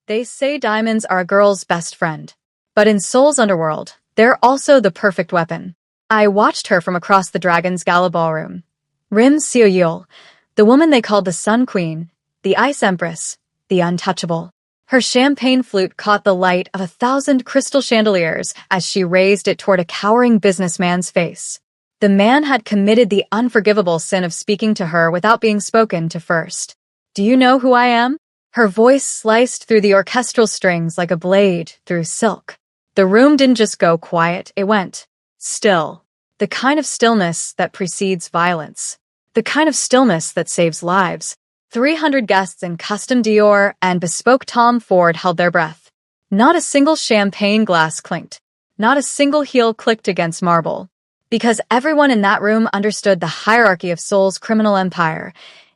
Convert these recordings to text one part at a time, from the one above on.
They say diamonds are a girl's best friend. But in Seoul's underworld, they're also the perfect weapon. I watched her from across the Dragon's Gala ballroom. Rim Seo-yeol, the woman they called the Sun Queen, the Ice Empress, the Untouchable. Her champagne flute caught the light of 1,000 crystal chandeliers as she raised it toward a cowering businessman's face. The man had committed the unforgivable sin of speaking to her without being spoken to first. "Do you know who I am?" Her voice sliced through the orchestral strings like a blade through silk. The room didn't just go quiet, it went still. The kind of stillness that precedes violence. The kind of stillness that saves lives. 300 guests in custom Dior and bespoke Tom Ford held their breath. Not a single champagne glass clinked. Not a single heel clicked against marble. Because everyone in that room understood the hierarchy of Seoul's criminal empire.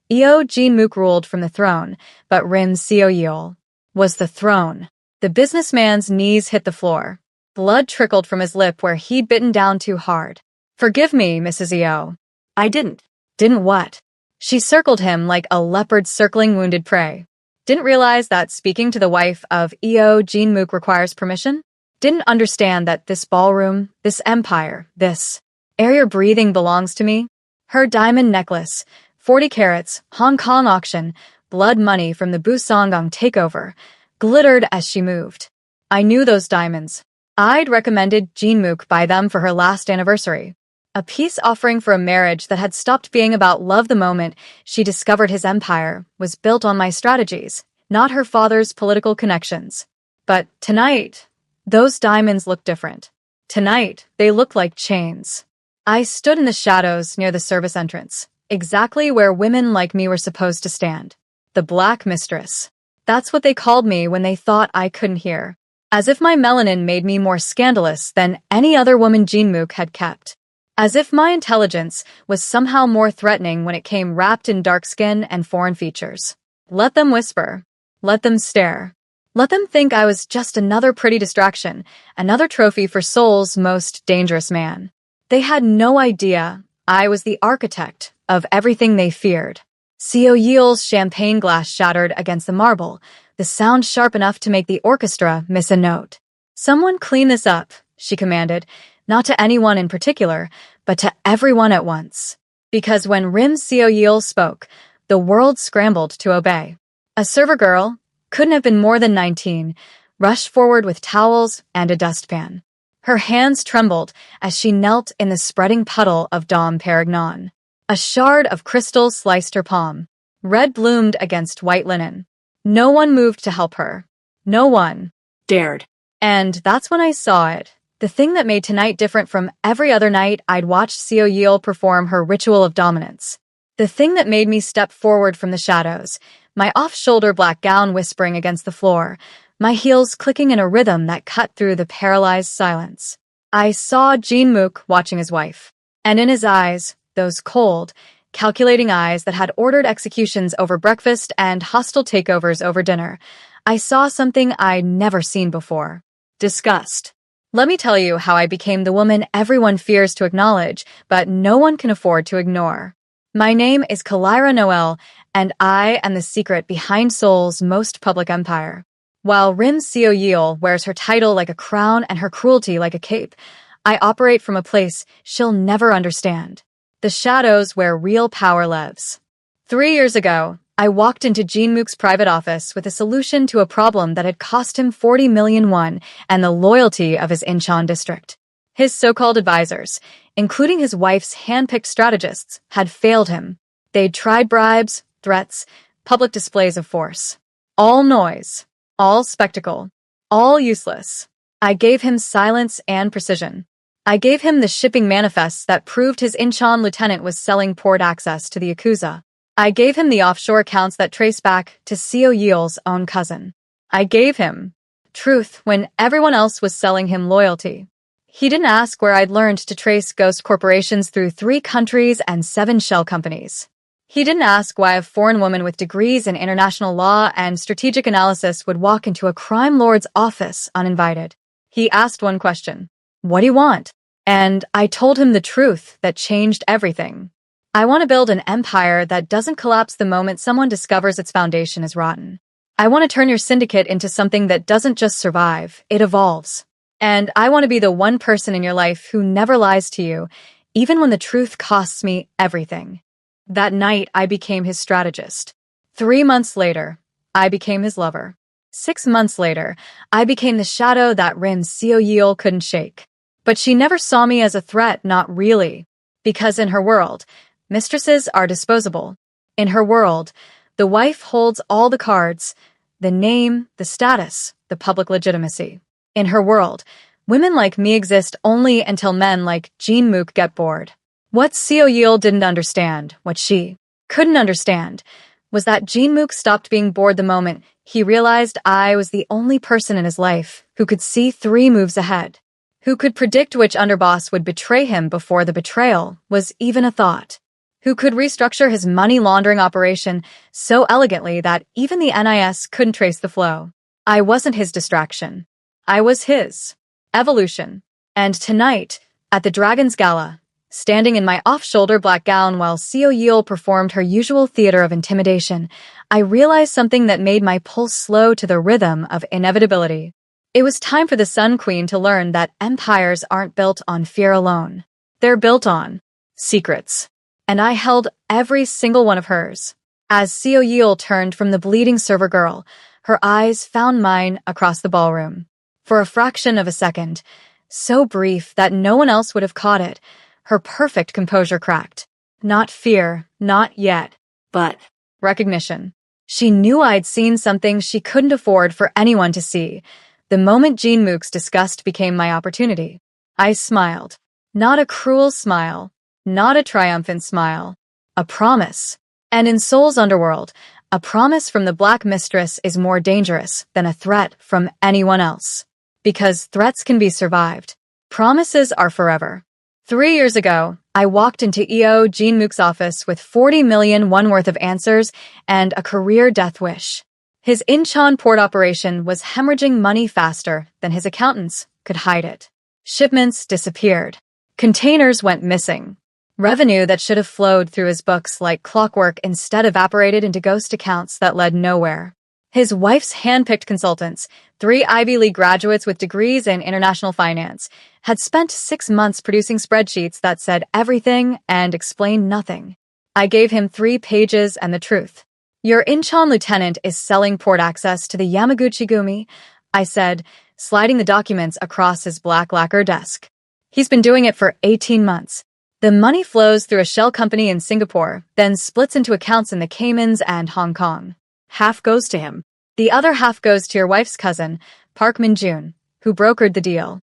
Eo Jin-mook ruled from the throne, but Rim Seo-yeol was the throne. The businessman's knees hit the floor. Blood trickled from his lip where he'd bitten down too hard. "Forgive me, Mrs. Eo." "I didn't." "Didn't what?" She circled him like a leopard circling wounded prey. Didn't realize that speaking to the wife of Eo Jin-mook requires permission? Didn't understand that this ballroom, this empire, this air you're breathing belongs to me? Her diamond necklace, 40 carats, Hong Kong auction, blood money from the Busangong takeover, glittered as she moved. I knew those diamonds. I'd recommended Jin-mook buy them for her last anniversary. A peace offering for a marriage that had stopped being about love the moment she discovered his empire was built on my strategies, not her father's political connections. But tonight, those diamonds looked different. Tonight, they looked like chains. I stood in the shadows near the service entrance, exactly where women like me were supposed to stand. The Black Mistress. That's what they called me when they thought I couldn't hear. As if my melanin made me more scandalous than any other woman Jin-mook had kept. As if my intelligence was somehow more threatening when it came wrapped in dark skin and foreign features. Let them whisper. Let them stare. Let them think I was just another pretty distraction, another trophy for Seoul's most dangerous man. They had no idea I was the architect of everything they feared. Seo-yeol's champagne glass shattered against the marble, the sound sharp enough to make the orchestra miss a note. "Someone clean this up," she commanded, not to anyone in particular, but to everyone at once. Because when Rim Seo-yeol spoke, the world scrambled to obey. A server girl, couldn't have been more than 19, rushed forward with towels and a dustpan. Her hands trembled as she knelt in the spreading puddle of Dom Perignon. A shard of crystal sliced her palm. Red bloomed against white linen. No one moved to help her. No one dared. And that's when I saw it. The thing that made tonight different from every other night I'd watched Seo-yeol perform her ritual of dominance. The thing that made me step forward from the shadows, my off-shoulder black gown whispering against the floor, my heels clicking in a rhythm that cut through the paralyzed silence. I saw Jin-mook watching his wife. And in his eyes, those cold, calculating eyes that had ordered executions over breakfast and hostile takeovers over dinner, I saw something I'd never seen before. Disgust. Let me tell you how I became the woman everyone fears to acknowledge, but no one can afford to ignore. My name is Kalira Noel, and I am the secret behind Seoul's most public empire. While Rim Seo-yeol wears her title like a crown and her cruelty like a cape, I operate from a place she'll never understand. The shadows where real power lives. 3 years ago, I walked into Jin-mook's private office with a solution to a problem that had cost him 40 million won and the loyalty of his Incheon district. His so-called advisors, including his wife's hand-picked strategists, had failed him. They'd tried bribes, threats, public displays of force. All noise, all spectacle, all useless. I gave him silence and precision. I gave him the shipping manifests that proved his Incheon lieutenant was selling port access to the Yakuza. I gave him the offshore accounts that trace back to Seo-yeol's own cousin. I gave him truth when everyone else was selling him loyalty. He didn't ask where I'd learned to trace ghost corporations through 3 countries and 7 shell companies. He didn't ask why a foreign woman with degrees in international law and strategic analysis would walk into a crime lord's office uninvited. He asked one question. What do you want? And I told him the truth that changed everything. I want to build an empire that doesn't collapse the moment someone discovers its foundation is rotten. I want to turn your syndicate into something that doesn't just survive, it evolves. And I want to be the one person in your life who never lies to you, even when the truth costs me everything. That night, I became his strategist. 3 months later, I became his lover. 6 months later, I became the shadow that Rim Seo-yeol couldn't shake. But she never saw me as a threat, not really. Because in her world, mistresses are disposable. In her world, the wife holds all the cards, the name, the status, the public legitimacy. In her world, women like me exist only until men like Jin Mook get bored. What Seo-yeol didn't understand, what she couldn't understand, was that Jin Mook stopped being bored the moment he realized I was the only person in his life who could see 3 moves ahead, who could predict which underboss would betray him before the betrayal was even a thought, who could restructure his money laundering operation so elegantly that even the NIS couldn't trace the flow. I wasn't his distraction. I was his evolution. And tonight, at the Dragon's Gala, standing in my off-shoulder black gown while Seo-yeol performed her usual theater of intimidation, I realized something that made my pulse slow to the rhythm of inevitability. It was time for the Sun Queen to learn that empires aren't built on fear alone. They're built on secrets. And I held every single one of hers. As Seo-yeol turned from the bleeding server girl, her eyes found mine across the ballroom. For a fraction of a second, so brief that no one else would have caught it, her perfect composure cracked. Not fear, not yet, but recognition. She knew I'd seen something she couldn't afford for anyone to see. The moment Jin Mook's disgust became my opportunity. I smiled. Not a cruel smile, not a triumphant smile. A promise. And in Seoul's underworld, a promise from the Black Mistress is more dangerous than a threat from anyone else. Because threats can be survived. Promises are forever. 3 years ago, I walked into EO Jin Mook's office with 40 million won worth of answers and a career death wish. His Incheon port operation was hemorrhaging money faster than his accountants could hide it. Shipments disappeared. Containers went missing. Revenue that should have flowed through his books like clockwork instead evaporated into ghost accounts that led nowhere. His wife's hand-picked consultants, 3 Ivy League graduates with degrees in international finance, had spent 6 months producing spreadsheets that said everything and explained nothing. I gave him 3 pages and the truth. Your Incheon lieutenant is selling port access to the Yamaguchi-gumi, I said, sliding the documents across his black lacquer desk. He's been doing it for 18 months. The money flows through a shell company in Singapore, then splits into accounts in the Caymans and Hong Kong. Half goes to him. The other half goes to your wife's cousin, Park Min-joon, who brokered the deal.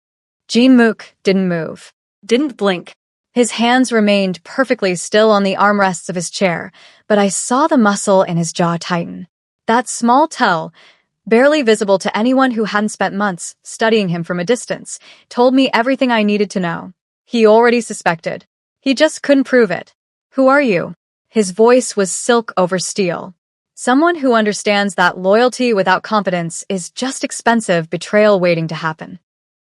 Jin Mook didn't move. Didn't blink. His hands remained perfectly still on the armrests of his chair, but I saw the muscle in his jaw tighten. That small tell, barely visible to anyone who hadn't spent months studying him from a distance, told me everything I needed to know. He already suspected. He just couldn't prove it. Who are you? His voice was silk over steel. Someone who understands that loyalty without competence is just expensive betrayal waiting to happen.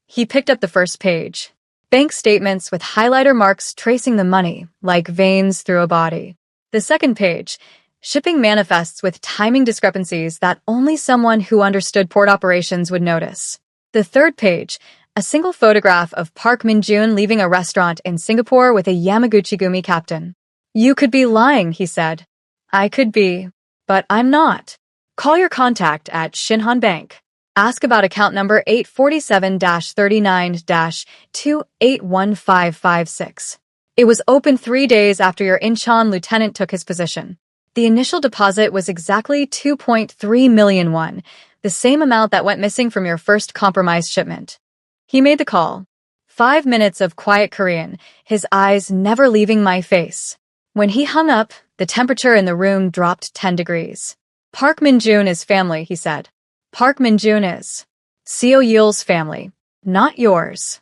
He picked up the first page. Bank statements with highlighter marks tracing the money, like veins through a body. The second page. Shipping manifests with timing discrepancies that only someone who understood port operations would notice. The third page. A single photograph of Park Min-joon leaving a restaurant in Singapore with a Yamaguchi-gumi captain. You could be lying, he said. I could be. But I'm not. Call your contact at Shinhan Bank. Ask about account number 847-39-281556. It was open 3 days after your Incheon lieutenant took his position. The initial deposit was exactly 2.3 million won, the same amount that went missing from your first compromised shipment. He made the call. 5 minutes of quiet Korean, his eyes never leaving my face. When he hung up, the temperature in the room dropped 10 degrees. Park Min-joon is family, he said. Park Min-joon is Seo-yeol's family, not yours.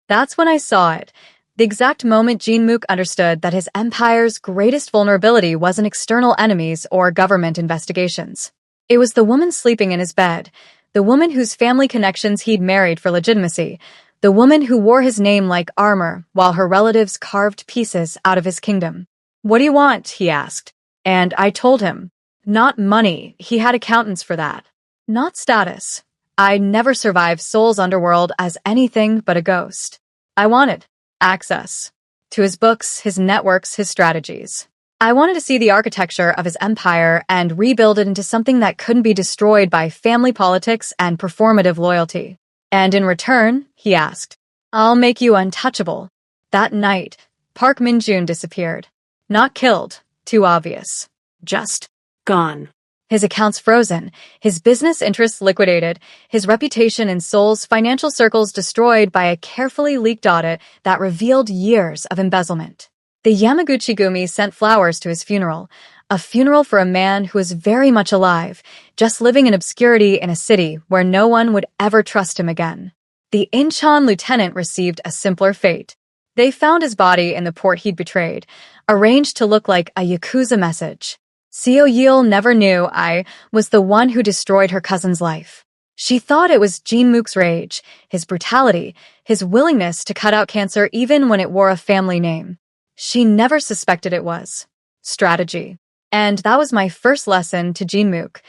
That's when I saw it. The exact moment Jin Mook understood that his empire's greatest vulnerability wasn't external enemies or government investigations. It was the woman sleeping in his bed, the woman whose family connections he'd married for legitimacy, the woman who wore his name like armor while her relatives carved pieces out of his kingdom. What do you want? He asked. And I told him. Not money, he had accountants for that. Not status. I never survived Seoul's underworld as anything but a ghost. I wanted access to his books, his networks, his strategies. I wanted to see the architecture of his empire and rebuild it into something that couldn't be destroyed by family politics and performative loyalty. And in return, he asked, I'll make you untouchable. That night, Park Min-jun disappeared. Not killed, too obvious. Just gone. His accounts frozen, his business interests liquidated, his reputation in Seoul's financial circles destroyed by a carefully leaked audit that revealed years of embezzlement. The Yamaguchi-gumi sent flowers to his funeral, a funeral for a man who was very much alive, just living in obscurity in a city where no one would ever trust him again. The Incheon lieutenant received a simpler fate. They found his body in the port he'd betrayed, arranged to look like a Yakuza message. Seo Yeol never knew I was the one who destroyed her cousin's life. She thought it was Jin Mook's rage, his brutality, his willingness to cut out cancer even when it wore a family name. She never suspected it was strategy. And that was my first lesson to Jin Mook.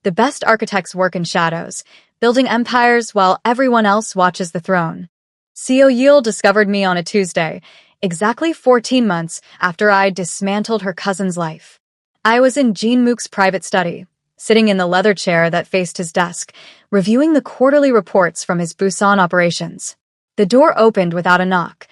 The best architects work in shadows, building empires while everyone else watches the throne. Seo Yeol discovered me on a Tuesday, exactly 14 months after I dismantled her cousin's life. I was in Jin Mook's private study, sitting in the leather chair that faced his desk, reviewing the quarterly reports from his Busan operations. The door opened without a knock,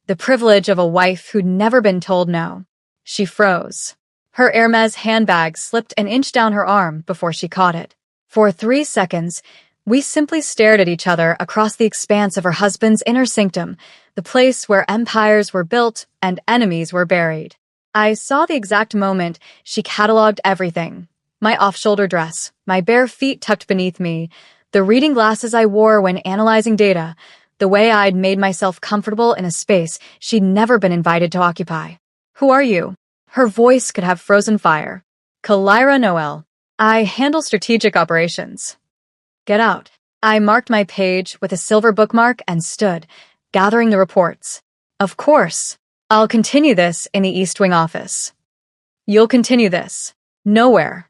the privilege of a wife who'd never been told no. She froze. Her Hermes handbag slipped an inch down her arm before she caught it. For 3 seconds, we simply stared at each other across the expanse of her husband's inner sanctum, the place where empires were built and enemies were buried. I saw the exact moment she cataloged everything. My off-shoulder dress, my bare feet tucked beneath me, the reading glasses I wore when analyzing data, the way I'd made myself comfortable in a space she'd never been invited to occupy. Who are you? Her voice could have frozen fire. Kalira Noel. I handle strategic operations. Get out. I marked my page with a silver bookmark and stood, gathering the reports. Of course. I'll continue this in the East Wing office. You'll continue this. Nowhere.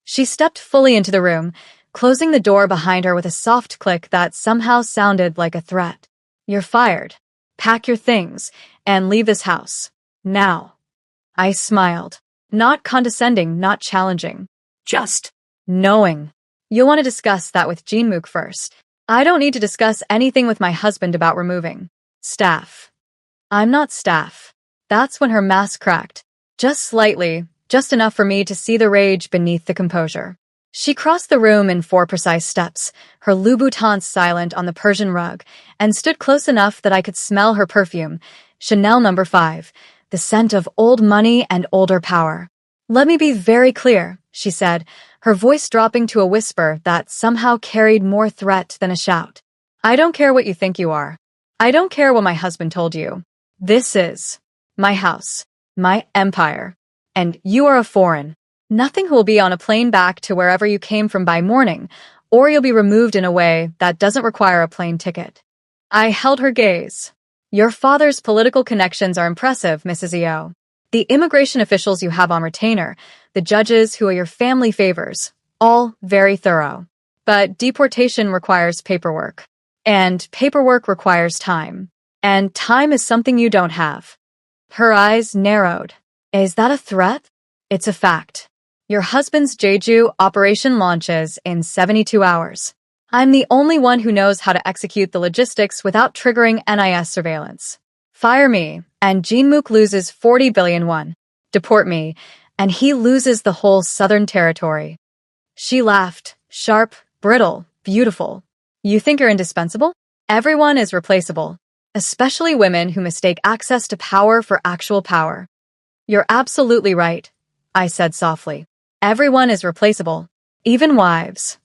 She stepped fully into the room, closing the door behind her with a soft click that somehow sounded like a threat. You're fired. Pack your things and leave this house. Now. I smiled. Not condescending, not challenging. Just knowing. You'll want to discuss that with Jin Mook first. I don't need to discuss anything with my husband about removing staff. I'm not staff. That's when her mask cracked. Just slightly, just enough for me to see the rage beneath the composure. She crossed the room in 4 precise steps, her Louboutins silent on the Persian rug, and stood close enough that I could smell her perfume, Chanel No. 5, the scent of old money and older power. Let me be very clear, she said, her voice dropping to a whisper that somehow carried more threat than a shout. I don't care what you think you are. I don't care what my husband told you. This is my house, my empire, and you are a foreign. Nothing will be on a plane back to wherever you came from by morning, or you'll be removed in a way that doesn't require a plane ticket. I held her gaze. Your father's political connections are impressive, Mrs. EO. The immigration officials you have on retainer, the judges who are your family favors, all very thorough. But deportation requires paperwork. And paperwork requires time. And time is something you don't have. Her eyes narrowed. Is that a threat? It's a fact. Your husband's Jeju operation launches in 72 hours. I'm the only one who knows how to execute the logistics without triggering NIS surveillance. Fire me, and Jin Mook loses 40 billion won. Deport me, and he loses the whole southern territory. She laughed, sharp, brittle, beautiful. You think you're indispensable? Everyone is replaceable, especially women who mistake access to power for actual power. You're absolutely right, I said softly. Everyone is replaceable, even wives.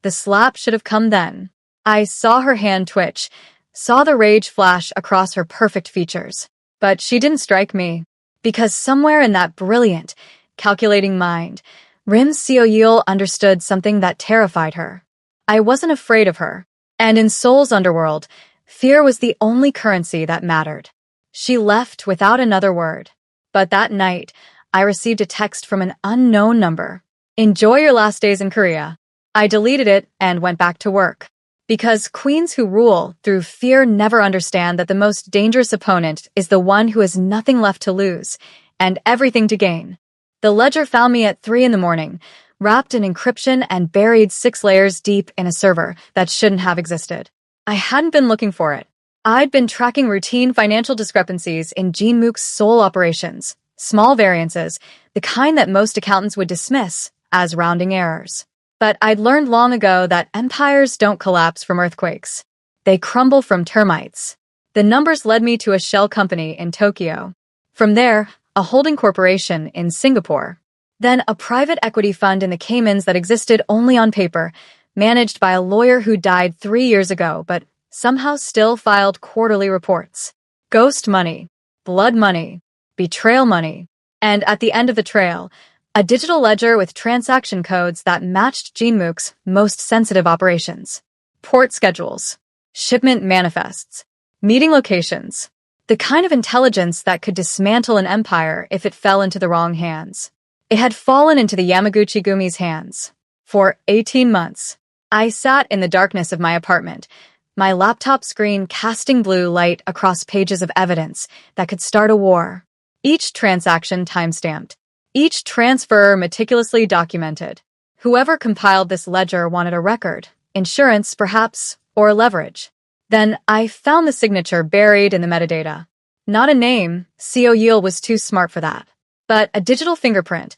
The slap should have come then. I saw her hand twitch, saw the rage flash across her perfect features. But she didn't strike me, because somewhere in that brilliant, calculating mind, Rim Seo-yeol understood something that terrified her. I wasn't afraid of her, and in Seoul's underworld, fear was the only currency that mattered. She left without another word. But that night, I received a text from an unknown number. Enjoy your last days in Korea. I deleted it and went back to work. Because queens who rule through fear never understand that the most dangerous opponent is the one who has nothing left to lose and everything to gain. The ledger found me at 3 in the morning, wrapped in encryption and buried 6 layers deep in a server that shouldn't have existed. I hadn't been looking for it. I'd been tracking routine financial discrepancies in Jinmook's sole operations, small variances, the kind that most accountants would dismiss as rounding errors. But I'd learned long ago that empires don't collapse from earthquakes. They crumble from termites. The numbers led me to a shell company in Tokyo. From there, a holding corporation in Singapore. Then a private equity fund in the Caymans that existed only on paper, managed by a lawyer who died 3 years ago but somehow still filed quarterly reports. Ghost money, blood money, betrayal money, and at the end of the trail, a digital ledger with transaction codes that matched Jinmook's most sensitive operations. Port schedules, shipment manifests, meeting locations, the kind of intelligence that could dismantle an empire if it fell into the wrong hands. It had fallen into the Yamaguchi-gumi's hands. For 18 months, I sat in the darkness of my apartment, my laptop screen casting blue light across pages of evidence that could start a war. Each transaction timestamped. Each transfer meticulously documented. Whoever compiled this ledger wanted a record, insurance perhaps, or leverage. Then I found the signature buried in the metadata. Not a name, Seo Yil was too smart for that. But a digital fingerprint,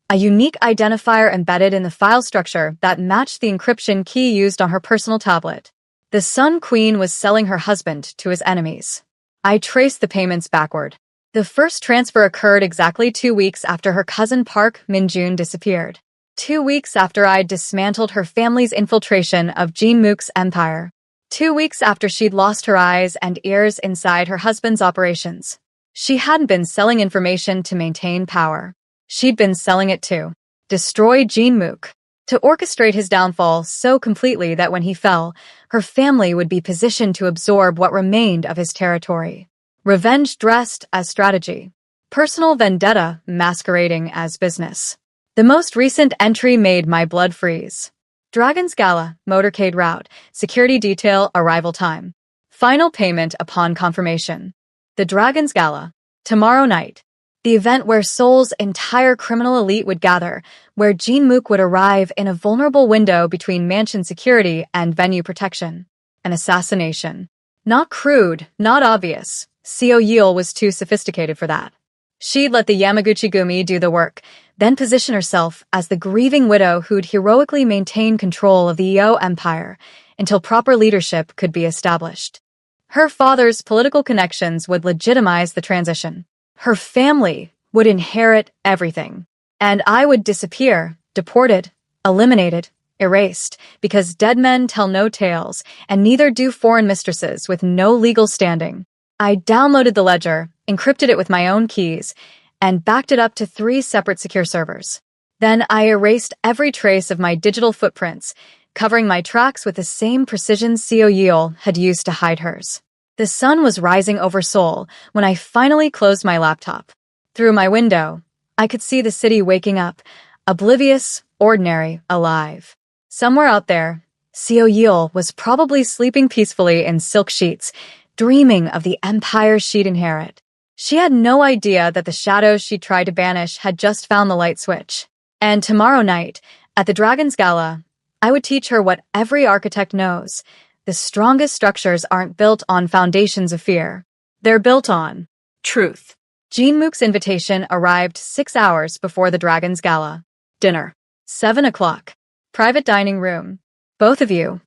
a unique identifier embedded in the file structure that matched the encryption key used on her personal tablet. The Sun Queen was selling her husband to his enemies. I traced the payments backward. The first transfer occurred exactly 2 weeks after her cousin Park Min-jun disappeared. 2 weeks after I'd dismantled her family's infiltration of Jinmook's empire. 2 weeks after she'd lost her eyes and ears inside her husband's operations. She hadn't been selling information to maintain power. She'd been selling it to destroy Jinmook, to orchestrate his downfall so completely that when he fell, her family would be positioned to absorb what remained of his territory. Revenge dressed as strategy. Personal vendetta masquerading as business. The most recent entry made my blood freeze. Dragon's Gala, motorcade route, security detail, arrival time. Final payment upon confirmation. The Dragon's Gala. Tomorrow night. The event where Seoul's entire criminal elite would gather, where Jinmook would arrive in a vulnerable window between mansion security and venue protection. An assassination. Not crude, not obvious. Seo Yil was too sophisticated for that. She'd let the Yamaguchi-gumi do the work, then position herself as the grieving widow who'd heroically maintain control of the Yo empire until proper leadership could be established. Her father's political connections would legitimize the transition. Her family would inherit everything. And I would disappear, deported, eliminated, erased, because dead men tell no tales, and neither do foreign mistresses with no legal standing. I downloaded the ledger, encrypted it with my own keys, and backed it up to 3 separate secure servers. Then I erased every trace of my digital footprints, covering my tracks with the same precision Seo Yil had used to hide hers. The sun was rising over Seoul when I finally closed my laptop. Through my window, I could see the city waking up, oblivious, ordinary, alive. Somewhere out there, Seo Yil was probably sleeping peacefully in silk sheets, dreaming of the empire she'd inherit. She had no idea that the shadows she tried to banish had just found the light switch. And tomorrow night, at the Dragon's Gala, I would teach her what every architect knows. The strongest structures aren't built on foundations of fear. They're built on truth. Jinmook's invitation arrived 6 hours before the Dragon's Gala. Dinner. 7 o'clock. Private dining room. Both of you.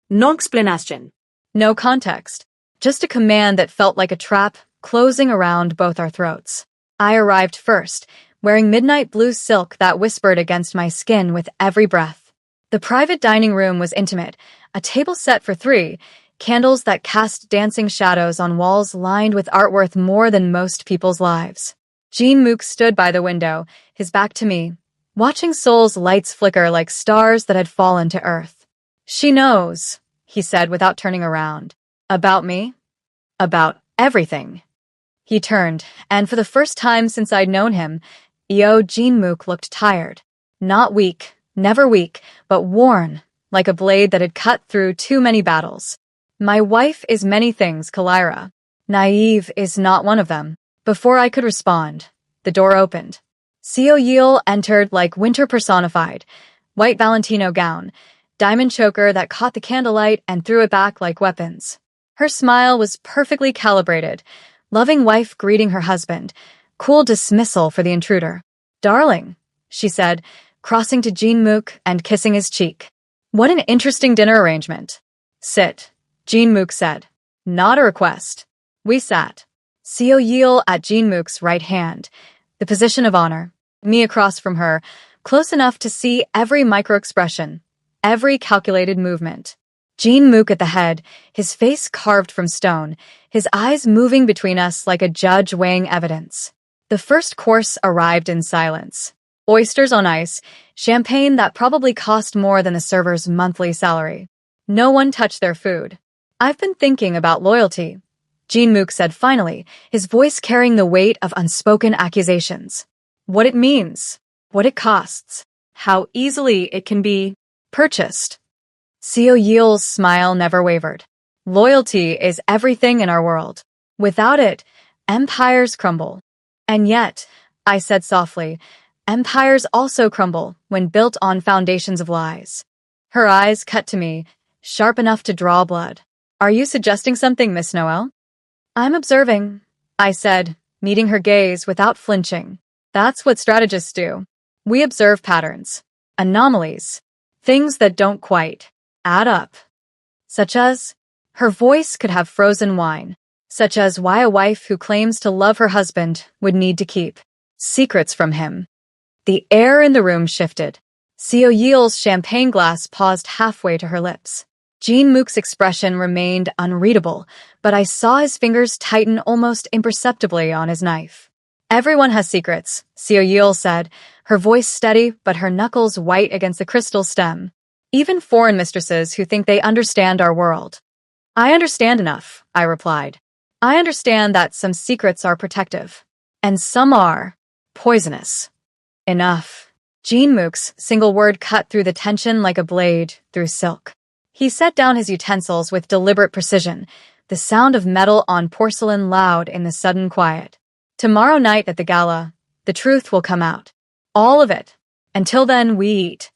No explanation. No context. Just a command that felt like a trap, closing around both our throats. I arrived first, wearing midnight blue silk that whispered against my skin with every breath. The private dining room was intimate, a table set for 3, candles that cast dancing shadows on walls lined with art worth more than most people's lives. Jinmook stood by the window, his back to me, watching Seoul's lights flicker like stars that had fallen to earth. She knows, he said without turning around. About me? About everything. He turned, and for the first time since I'd known him, Jinmook looked tired. Not weak, never weak, but worn, like a blade that had cut through too many battles. My wife is many things, Kalira. Naive is not one of them. Before I could respond, the door opened. Seo Yil entered like winter personified, white Valentino gown, diamond choker that caught the candlelight and threw it back like weapons. Her smile was perfectly calibrated, loving wife greeting her husband, cool dismissal for the intruder. Darling, she said, crossing to Jean-Mook and kissing his cheek. What an interesting dinner arrangement. Sit, Jean-Mook said. Not a request. We sat. Seo Yil at Jean-Mook's right hand, the position of honor, me across from her, close enough to see every micro-expression, every calculated movement. Jean-Mook at the head, his face carved from stone, his eyes moving between us like a judge weighing evidence. The first course arrived in silence. Oysters on ice, champagne that probably cost more than the server's monthly salary. No one touched their food. I've been thinking about loyalty, Jean-Mook said finally, his voice carrying the weight of unspoken accusations. What it means, what it costs, how easily it can be purchased. Seo Yil's smile never wavered. Loyalty is everything in our world. Without it, empires crumble. And yet, I said softly, empires also crumble when built on foundations of lies. Her eyes cut to me, sharp enough to draw blood. Are you suggesting something, Miss Noel? I'm observing, I said, meeting her gaze without flinching. That's what strategists do. We observe patterns, anomalies, things that don't quite add up. Such as, her voice could have frozen wine, such as why a wife who claims to love her husband would need to keep secrets from him. The air in the room shifted. Seo Yil's champagne glass paused halfway to her lips. Jean-Mook's expression remained unreadable, but I saw his fingers tighten almost imperceptibly on his knife. Everyone has secrets, Seo Yil said, her voice steady but her knuckles white against the crystal stem. Even foreign mistresses who think they understand our world. I understand enough, I replied. I understand that some secrets are protective, and some are poisonous. Enough. Jean-Mook's single word cut through the tension like a blade through silk. He set down his utensils with deliberate precision, the sound of metal on porcelain loud in the sudden quiet. Tomorrow night at the gala, the truth will come out. All of it. Until then, we eat.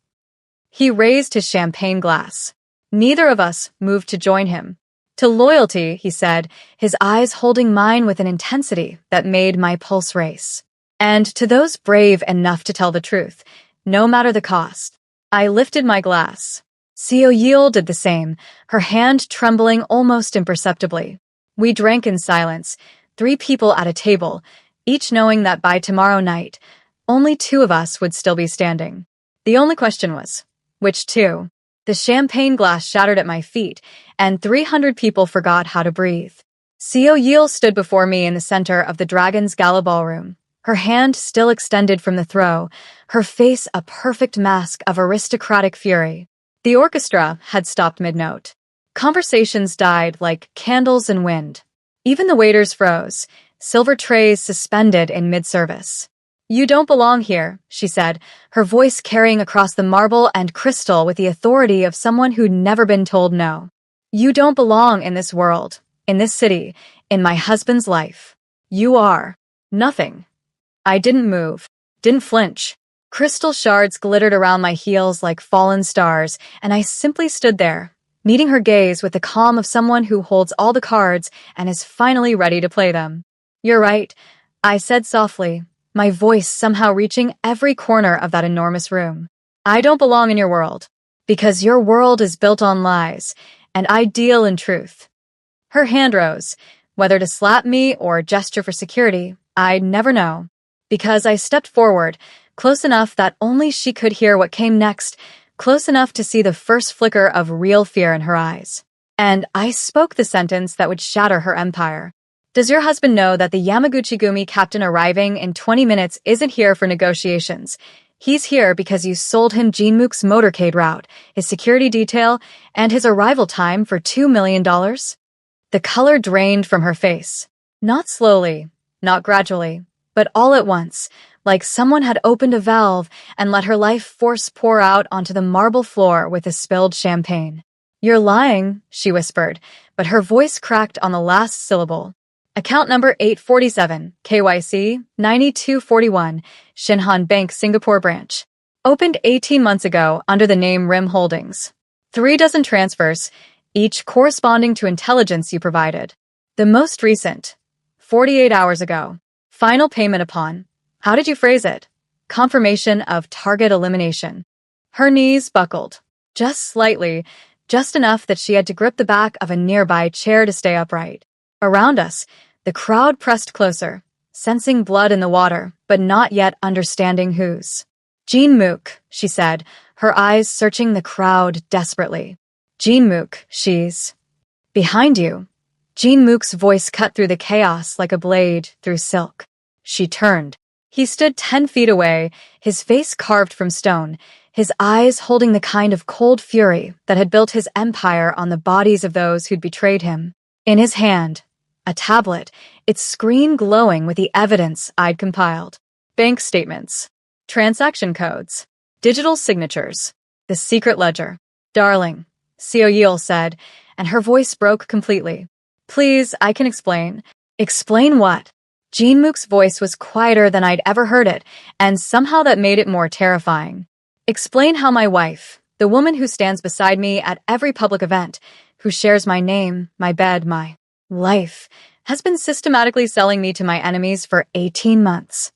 He raised his champagne glass. Neither of us moved to join him. To loyalty, he said, his eyes holding mine with an intensity that made my pulse race. And to those brave enough to tell the truth, no matter the cost. I lifted my glass. Seo Yil did the same, her hand trembling almost imperceptibly. We drank in silence, 3 people at a table, each knowing that by tomorrow night, only 2 of us would still be standing. The only question was, which 2? The champagne glass shattered at my feet, and 300 people forgot how to breathe. Seo Yil stood before me in the center of the Dragon's Gala ballroom, her hand still extended from the throw, her face a perfect mask of aristocratic fury. The orchestra had stopped mid-note. Conversations died like candles in wind. Even the waiters froze, silver trays suspended in mid-service. You don't belong here, she said, her voice carrying across the marble and crystal with the authority of someone who'd never been told no. You don't belong in this world, in this city, in my husband's life. You are nothing. I didn't move, didn't flinch. Crystal shards glittered around my heels like fallen stars, and I simply stood there, meeting her gaze with the calm of someone who holds all the cards and is finally ready to play them. You're right, I said softly, my voice somehow reaching every corner of that enormous room. I don't belong in your world, because your world is built on lies, and I deal in truth. Her hand rose, whether to slap me or gesture for security, I'd never know, because I stepped forward, close enough that only she could hear what came next, close enough to see the first flicker of real fear in her eyes. And I spoke the sentence that would shatter her empire. Does your husband know that the Yamaguchi-gumi captain arriving in 20 minutes isn't here for negotiations? He's here because you sold him Jean-Mook's motorcade route, his security detail, and his arrival time for $2 million? The color drained from her face. Not slowly, not gradually, But all at once, like someone had opened a valve and let her life force pour out onto the marble floor with the spilled champagne. "You're lying," she whispered, but her voice cracked on the last syllable. "Account number 847, KYC 9241, Shinhan Bank Singapore branch. Opened 18 months ago under the name RIM Holdings. 3 dozen transfers, each corresponding to intelligence you provided. The most recent, 48 hours ago. Final payment upon," how did you phrase it? "Confirmation of target elimination." Her knees buckled. Just slightly, just enough that she had to grip the back of a nearby chair to stay upright. Around us, the crowd pressed closer, sensing blood in the water, but not yet understanding whose. "Jean Mook," she said, her eyes searching the crowd desperately. "Jean Mook, she's behind you." Jean Mook's voice cut through the chaos like a blade through silk. She turned. He stood 10 feet away, his face carved from stone, his eyes holding the kind of cold fury that had built his empire on the bodies of those who'd betrayed him. In his hand, a tablet, its screen glowing with the evidence I'd compiled. Bank statements, transaction codes, digital signatures, the secret ledger. "Darling," Seo Yil said, and her voice broke completely. "Please, I can explain." "Explain what?" Jean Mook's voice was quieter than I'd ever heard it, and somehow that made it more terrifying. "Explain how my wife, the woman who stands beside me at every public event, who shares my name, my bed, my life, has been systematically selling me to my enemies for 18 months.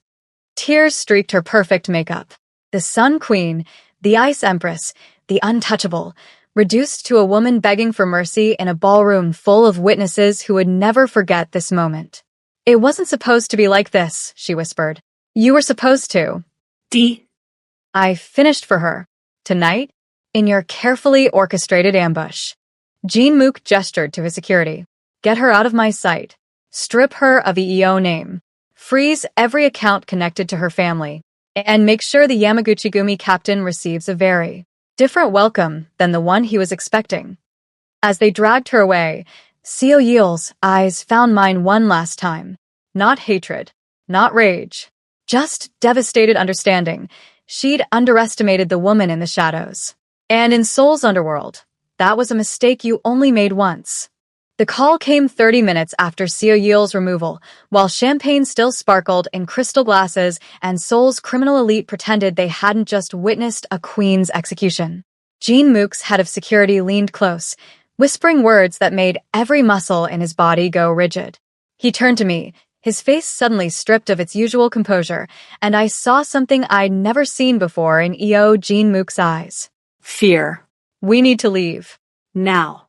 Tears streaked her perfect makeup. The Sun Queen, the Ice Empress, the untouchable, reduced to a woman begging for mercy in a ballroom full of witnesses who would never forget this moment. "It wasn't supposed to be like this," she whispered. "You were supposed to." I finished for her. Tonight, in your carefully orchestrated ambush." Jean Mook gestured to his security. "Get her out of my sight. Strip her of EEO name. Freeze every account connected to her family. And make sure the Yamaguchi-gumi captain receives a very different welcome than the one he was expecting." As they dragged her away, Seo Yil's eyes found mine one last time. Not hatred, not rage, just devastated understanding. She'd underestimated the woman in the shadows. And in Seoul's underworld, that was a mistake you only made once. The call came 30 minutes after Seo Yil's removal, while champagne still sparkled in crystal glasses and Seoul's criminal elite pretended they hadn't just witnessed a queen's execution. Jean Mook's head of security leaned close, whispering words that made every muscle in his body go rigid. He turned to me, his face suddenly stripped of its usual composure, and I saw something I'd never seen before in EO Jean Mook's eyes. Fear. "We need to leave. Now."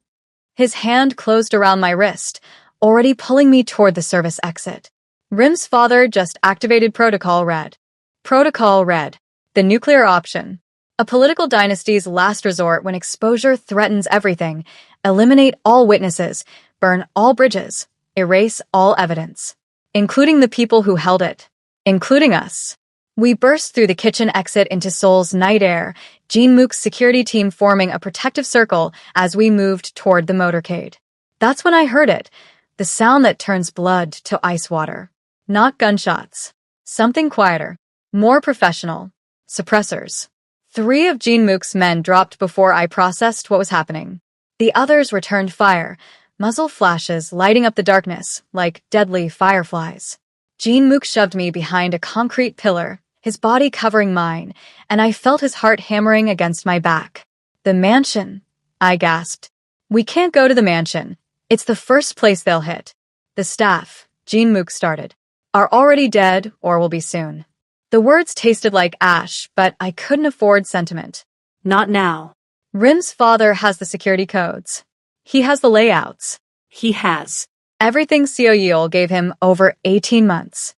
His hand closed around my wrist, already pulling me toward the service exit. Rim's father just activated Protocol Red. Protocol Red. The nuclear option. A political dynasty's last resort when exposure threatens everything. Eliminate all witnesses, burn all bridges, erase all evidence. Including the people who held it. Including us. We burst through the kitchen exit into Seoul's night air, Jean Mook's security team forming a protective circle as we moved toward the motorcade. That's when I heard it, the sound that turns blood to ice water. Not gunshots. Something quieter. More professional. Suppressors. 3 of Jean Mook's men dropped before I processed what was happening. The others returned fire, muzzle flashes lighting up the darkness like deadly fireflies. Jean Mook shoved me behind a concrete pillar, his body covering mine, and I felt his heart hammering against my back. "The mansion," I gasped. "We can't go to the mansion. It's the first place they'll hit. The staff," Jean Mook started, "are already dead or will be soon." The words tasted like ash, but I couldn't afford sentiment. Not now. Rim's father has the security codes. He has the layouts. He has everything Seo Yil gave him over 18 months.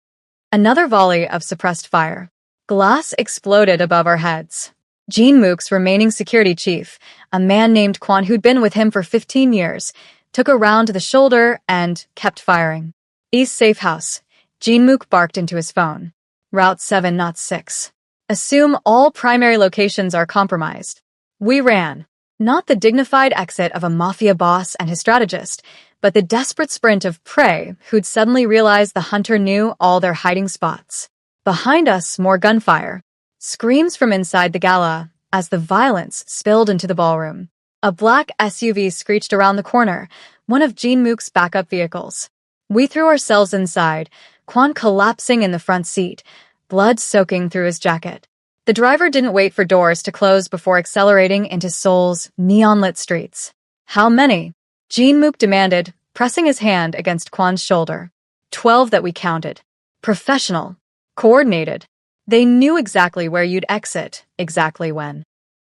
Another volley of suppressed fire. Glass exploded above our heads. Jean Mook's remaining security chief, a man named Kwan who'd been with him for 15 years, took a round to the shoulder and kept firing. "East Safe House," Jean Mook barked into his phone. "Route 7, not 6. Assume all primary locations are compromised." We ran. Not the dignified exit of a Mafia boss and his strategist, but the desperate sprint of prey who'd suddenly realized the hunter knew all their hiding spots. Behind us, more gunfire. Screams from inside the gala as the violence spilled into the ballroom. A black SUV screeched around the corner, one of Jean-Mook's backup vehicles. We threw ourselves inside, Quan collapsing in the front seat, blood soaking through his jacket. The driver didn't wait for doors to close before accelerating into Seoul's neon-lit streets. "How many?" Jean-Mook demanded, pressing his hand against Quan's shoulder. 12 that we counted. Professional. Coordinated. They knew exactly where you'd exit, exactly when.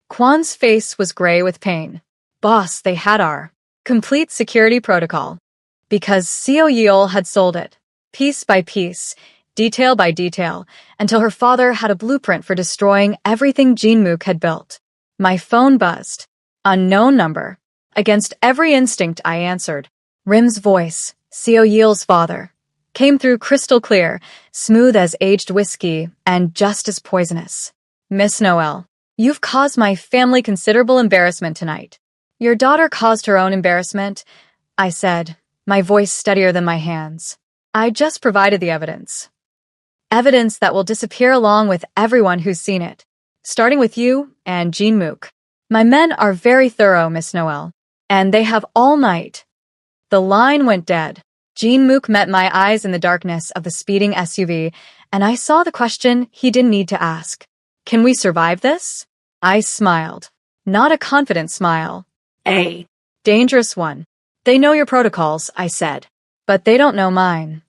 Quan's face was gray with pain. "Boss, they had our complete security protocol." Because Seo Yeol had sold it, piece by piece, detail by detail, until her father had a blueprint for destroying everything Jean-Mook had built. My phone buzzed. Unknown number. Against every instinct, I answered. Rim's voice, Seo Yeol's father, came through crystal clear, smooth as aged whiskey, and just as poisonous. "Miss Noel, you've caused my family considerable embarrassment tonight." "Your daughter caused her own embarrassment," I said, my voice steadier than my hands. "I just provided the evidence. Evidence that will disappear along with everyone who's seen it, starting with you and Jean-Mook. My men are very thorough, Miss Noel, and they have all night." The line went dead. Jean-Mook met my eyes in the darkness of the speeding SUV, and I saw the question he didn't need to ask. "Can we survive this?" I smiled. Not a confident smile. A dangerous one. "They know your protocols," I said, "but they don't know mine."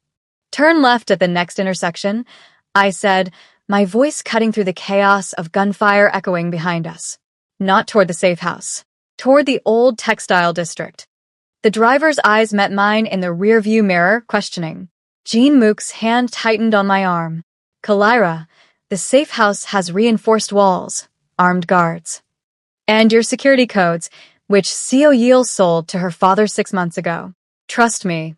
"Turn left at the next intersection," I said, my voice cutting through the chaos of gunfire echoing behind us. Not toward the safe house. Toward the old textile district. The driver's eyes met mine in the rearview mirror, questioning. Jean-Mook's hand tightened on my arm. "Kalira, the safe house has reinforced walls, armed guards. And your security codes, which Seo Yeol sold to her father 6 months ago. Trust me."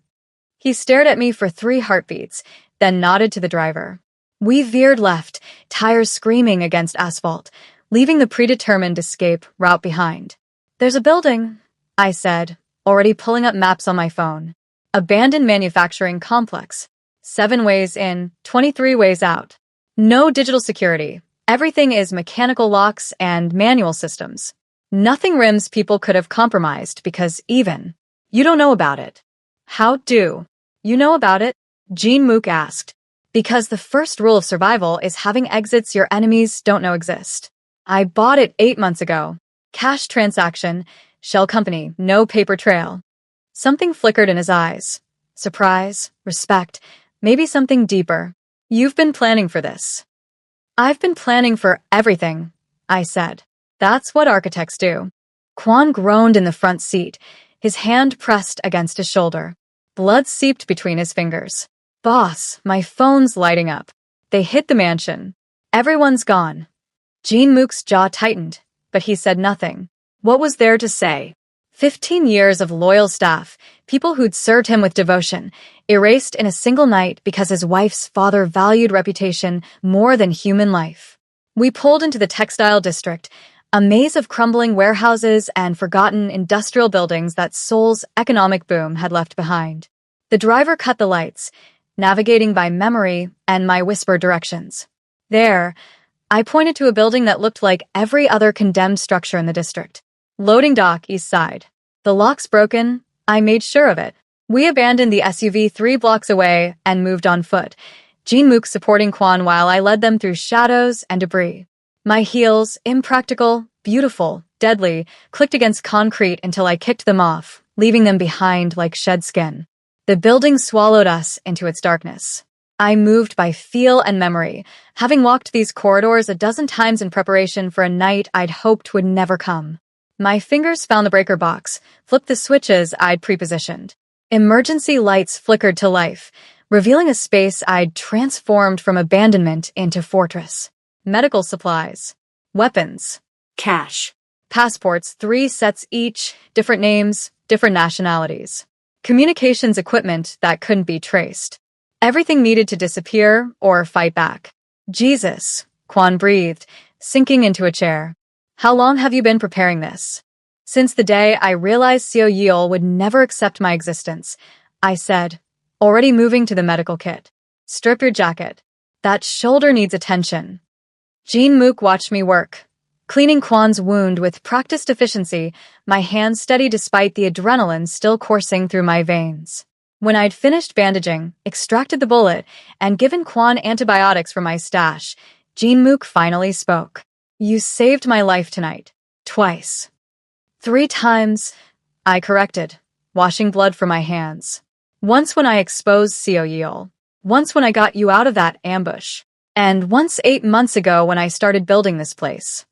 He stared at me for 3 heartbeats, then nodded to the driver. We veered left, tires screaming against asphalt, leaving the predetermined escape route behind. "There's a building," I said, already pulling up maps on my phone. "Abandoned manufacturing complex. 7 ways in, 23 ways out. No digital security. Everything is mechanical locks and manual systems. Nothing Rim's people could have compromised because even you don't know about it." "How do you know about it?" Jean-Mook asked. "Because the first rule of survival is having exits your enemies don't know exist. I bought it 8 months ago. Cash transaction, shell company, no paper trail." Something flickered in his eyes. Surprise, respect, maybe something deeper. "You've been planning for this." "I've been planning for everything," I said. "That's what architects do." Quan groaned in the front seat, his hand pressed against his shoulder. Blood seeped between his fingers. "Boss, my phone's lighting up." They hit the mansion. "Everyone's gone." Jean-Mook's jaw tightened, but he said nothing. What was there to say? 15 years of loyal staff, people who'd served him with devotion, erased in a single night because his wife's father valued reputation more than human life. We pulled into the textile district, a maze of crumbling warehouses and forgotten industrial buildings that Seoul's economic boom had left behind. The driver cut the lights, navigating by memory and my whispered directions. "There," I pointed to a building that looked like every other condemned structure in the district. "Loading dock, east side." "The lock's broken." I made sure of it. We abandoned the SUV 3 blocks away and moved on foot, Jean-Mook supporting Quan while I led them through shadows and debris. My heels, impractical, beautiful, deadly, clicked against concrete until I kicked them off, leaving them behind like shed skin. The building swallowed us into its darkness. I moved by feel and memory, having walked these corridors a dozen times in preparation for a night I'd hoped would never come. My fingers found the breaker box, flipped the switches I'd prepositioned. Emergency lights flickered to life, revealing a space I'd transformed from abandonment into fortress. Medical supplies. Weapons. cash. Passports, 3 sets each, different names, different nationalities. Communications equipment that couldn't be traced. Everything needed to disappear or fight back. "Jesus," Quan breathed, sinking into a chair. "How long have you been preparing this?" Since the day I realized Seo Yeol would never accept my existence, I said, already moving to the medical kit. Strip your jacket. That shoulder needs attention. Jin Mook watched me work, cleaning Kwan's wound with practiced efficiency, my hands steady despite the adrenaline still coursing through my veins. When I'd finished bandaging, extracted the bullet, and given Kwan antibiotics from my stash, Jin Mook finally spoke. You saved my life tonight. Twice. 3 times, I corrected, washing blood from my hands. Once when I exposed Seo Yeol. Once when I got you out of that ambush. And once 8 months ago when I started building this place.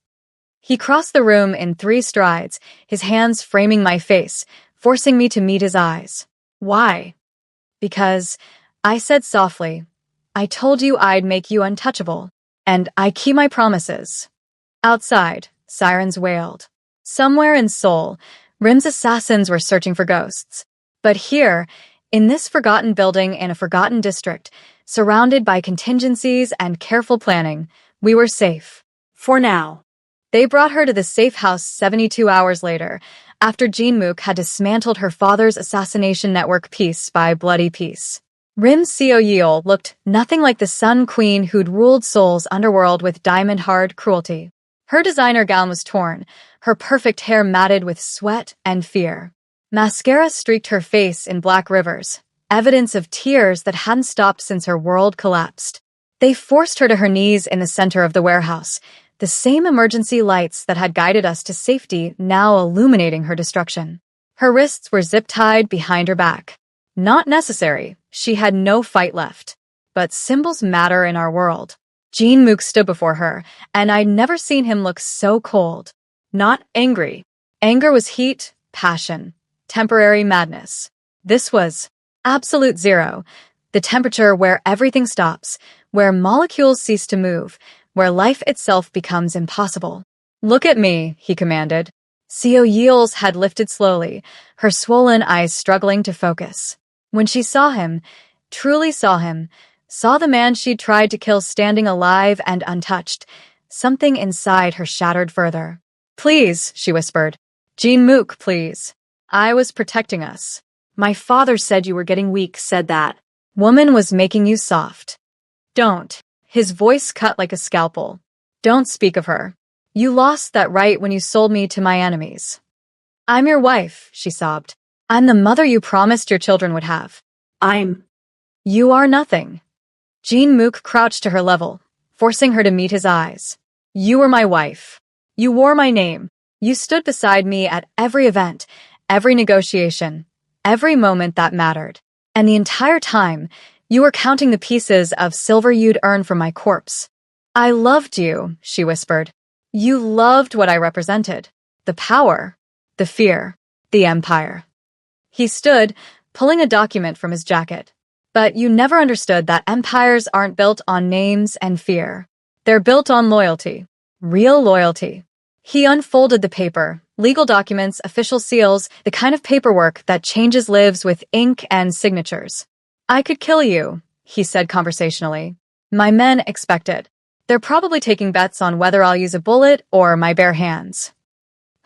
He crossed the room in 3 strides, his hands framing my face, forcing me to meet his eyes. Why? Because, I said softly, I told you I'd make you untouchable, and I keep my promises. Outside, sirens wailed. Somewhere in Seoul, Rim's assassins were searching for ghosts. But here, in this forgotten building in a forgotten district, surrounded by contingencies and careful planning, we were safe. For now. They brought her to the safe house 72 hours later, after Jin Mook had dismantled her father's assassination network piece by bloody piece. Rim Seo Yeol looked nothing like the Sun Queen who'd ruled Seoul's underworld with diamond-hard cruelty. Her designer gown was torn, her perfect hair matted with sweat and fear. Mascara streaked her face in black rivers, evidence of tears that hadn't stopped since her world collapsed. They forced her to her knees in the center of the warehouse, the same emergency lights that had guided us to safety now illuminating her destruction. Her wrists were zip-tied behind her back. Not necessary, she had no fight left. But symbols matter in our world. Jin Mook stood before her, and I'd never seen him look so cold. Not angry. Anger was heat, passion, temporary madness. This was absolute zero, the temperature where everything stops, where molecules cease to move, where life itself becomes impossible. Look at me, he commanded. Seo Yeol's head lifted slowly, her swollen eyes struggling to focus. When she saw him, truly saw him, saw the man she'd tried to kill standing alive and untouched, something inside her shattered further. Please, she whispered. Jin Mook, please. I was protecting us. My father said you were getting weak, said that. Woman was making you soft. Don't. His voice cut like a scalpel. Don't speak of her. You lost that right when you sold me to my enemies. I'm your wife, she sobbed. I'm the mother you promised your children would have. You are nothing. Jin Mook crouched to her level, forcing her to meet his eyes. You were my wife. You wore my name. You stood beside me at every event, every negotiation, every moment that mattered. And the entire time, you were counting the pieces of silver you'd earned from my corpse. I loved you, she whispered. You loved what I represented. The power, the fear, the empire. He stood, pulling a document from his jacket. But you never understood that empires aren't built on names and fear. They're built on loyalty. Real loyalty. He unfolded the paper, legal documents, official seals, the kind of paperwork that changes lives with ink and signatures. I could kill you, he said conversationally. My men expect it. They're probably taking bets on whether I'll use a bullet or my bare hands.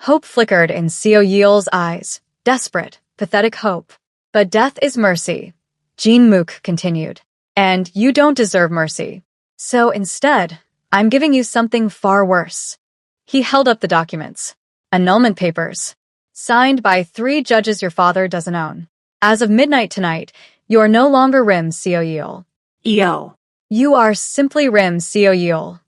Hope flickered in Seo Yeol's eyes. Desperate, pathetic hope. But death is mercy, Jin Mook continued. And you don't deserve mercy. So instead, I'm giving you something far worse. He held up the documents. Annulment papers. Signed by 3 judges your father doesn't own. As of midnight tonight, you are no longer Rim Seo Yeol. You are simply Rim Seo Yeol,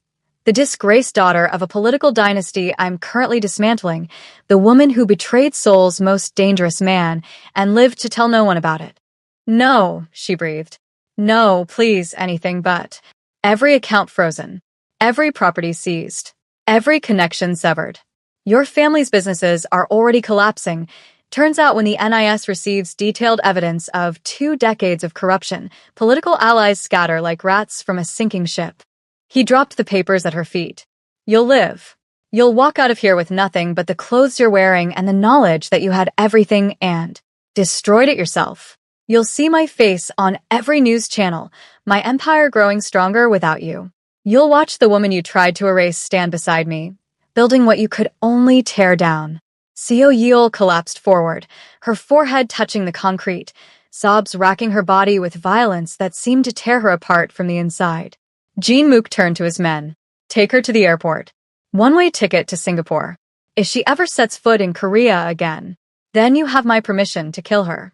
the disgraced daughter of a political dynasty I'm currently dismantling, the woman who betrayed Seoul's most dangerous man and lived to tell no one about it. No, she breathed. No, please, anything but. Every account frozen. Every property seized. Every connection severed. Your family's businesses are already collapsing. Turns out when the NIS receives detailed evidence of 2 decades of corruption, political allies scatter like rats from a sinking ship. He dropped the papers at her feet. You'll live. You'll walk out of here with nothing but the clothes you're wearing and the knowledge that you had everything and destroyed it yourself. You'll see my face on every news channel, my empire growing stronger without you. You'll watch the woman you tried to erase stand beside me, building what you could only tear down. Seo Yeol collapsed forward, her forehead touching the concrete, sobs racking her body with violence that seemed to tear her apart from the inside. Jin Mook turned to his men. Take her to the airport. One-way ticket to Singapore. If she ever sets foot in Korea again, then you have my permission to kill her.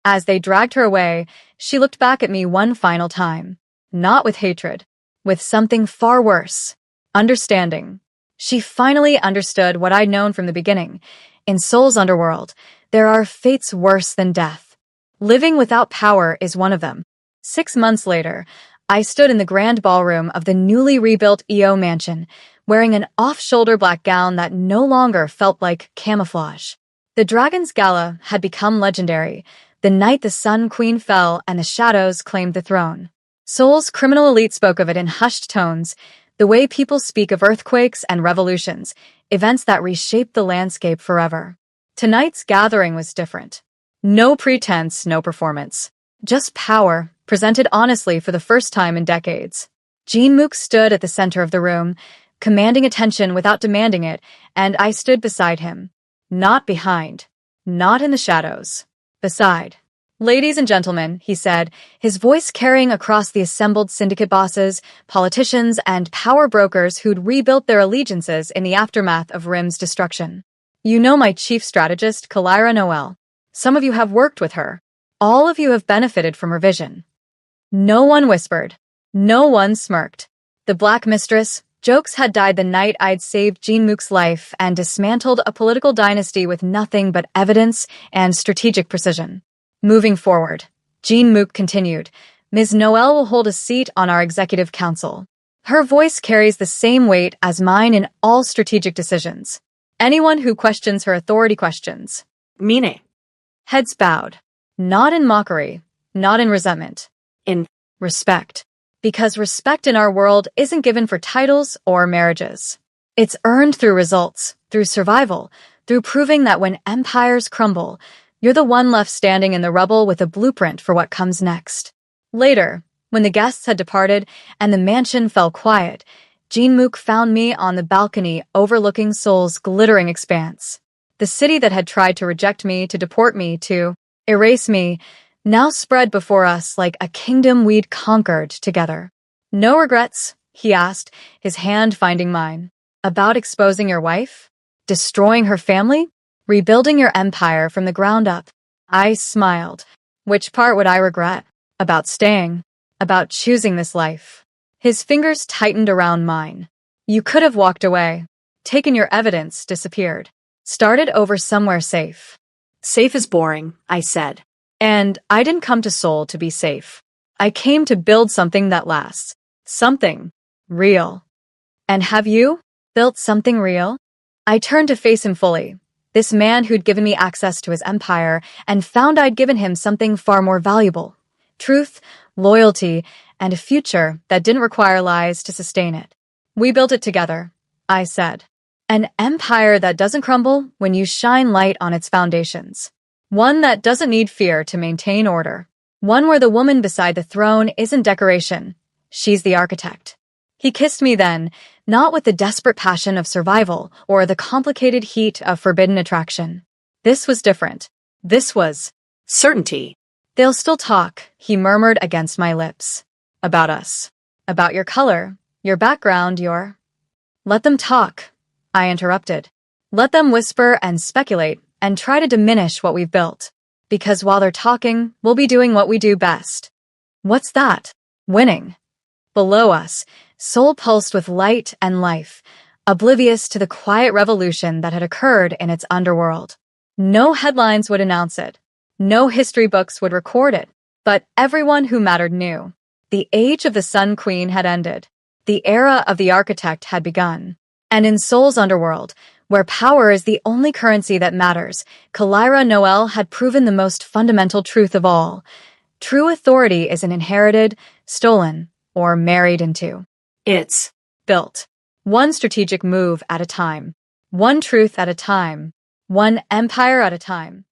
As they dragged her away, she looked back at me one final time. Not with hatred, with something far worse. Understanding. She finally understood what I'd known from the beginning. In Seoul's underworld, there are fates worse than death. Living without power is one of them. 6 months later, I stood in the grand ballroom of the newly rebuilt EO mansion, wearing an off-shoulder black gown that no longer felt like camouflage. The Dragon's Gala had become legendary, the night the Sun Queen fell and the shadows claimed the throne. Seoul's criminal elite spoke of it in hushed tones, the way people speak of earthquakes and revolutions, events that reshaped the landscape forever. Tonight's gathering was different. No pretense, no performance. Just power, presented honestly for the first time in decades. Jin Mook stood at the center of the room, commanding attention without demanding it, and I stood beside him. Not behind. Not in the shadows. Beside. Ladies and gentlemen, he said, his voice carrying across the assembled syndicate bosses, politicians, and power brokers who'd rebuilt their allegiances in the aftermath of Rim's destruction. You know my chief strategist, Kalira Noel. Some of you have worked with her. All of you have benefited from her vision. No one whispered. No one smirked. The Black Mistress, Jokes had died the night I'd saved Jin Mook's life and dismantled a political dynasty with nothing but evidence and strategic precision. Moving forward, Jin Mook continued, Ms. Noel will hold a seat on our executive council. Her voice carries the same weight as mine in all strategic decisions. Anyone who questions her authority questions. Meaning? Heads bowed. Not in mockery, not in resentment. In respect. Because respect in our world isn't given for titles or marriages. It's earned through results, through survival, through proving that when empires crumble, you're the one left standing in the rubble with a blueprint for what comes next. Later, when the guests had departed and the mansion fell quiet, Jin Mook found me on the balcony overlooking Seoul's glittering expanse. The city that had tried to reject me, to deport me, to erase me, now spread before us like a kingdom we'd conquered together. No regrets, he asked, his hand finding mine. About exposing your wife? Destroying her family? Rebuilding your empire from the ground up? I smiled. Which part would I regret? About staying. About choosing this life. His fingers tightened around mine. You could have walked away. Taken your evidence, disappeared. Started over somewhere safe. Safe is boring, I said. And I didn't come to Seoul to be safe. I came to build something that lasts. Something real. And have you built something real? I turned to face him fully. This man who'd given me access to his empire and found I'd given him something far more valuable. Truth, loyalty, and a future that didn't require lies to sustain it. We built it together, I said. An empire that doesn't crumble when you shine light on its foundations. One that doesn't need fear to maintain order. One where the woman beside the throne isn't decoration. She's the architect. He kissed me then, not with the desperate passion of survival or the complicated heat of forbidden attraction. This was different. This was certainty. They'll still talk, he murmured against my lips. About us. About your color, your background, your... Let them talk, I interrupted. Let them whisper and speculate and try to diminish what we've built. Because while they're talking, we'll be doing what we do best. What's that? Winning. Below us, Seoul pulsed with light and life, oblivious to the quiet revolution that had occurred in its underworld. No headlines would announce it. No history books would record it. But everyone who mattered knew. The age of the Sun Queen had ended. The era of the architect had begun. And in Seoul's underworld, where power is the only currency that matters, Kalira Noel had proven the most fundamental truth of all. True authority isn't inherited, stolen, or married into. It's built. One strategic move at a time. One truth at a time. One empire at a time.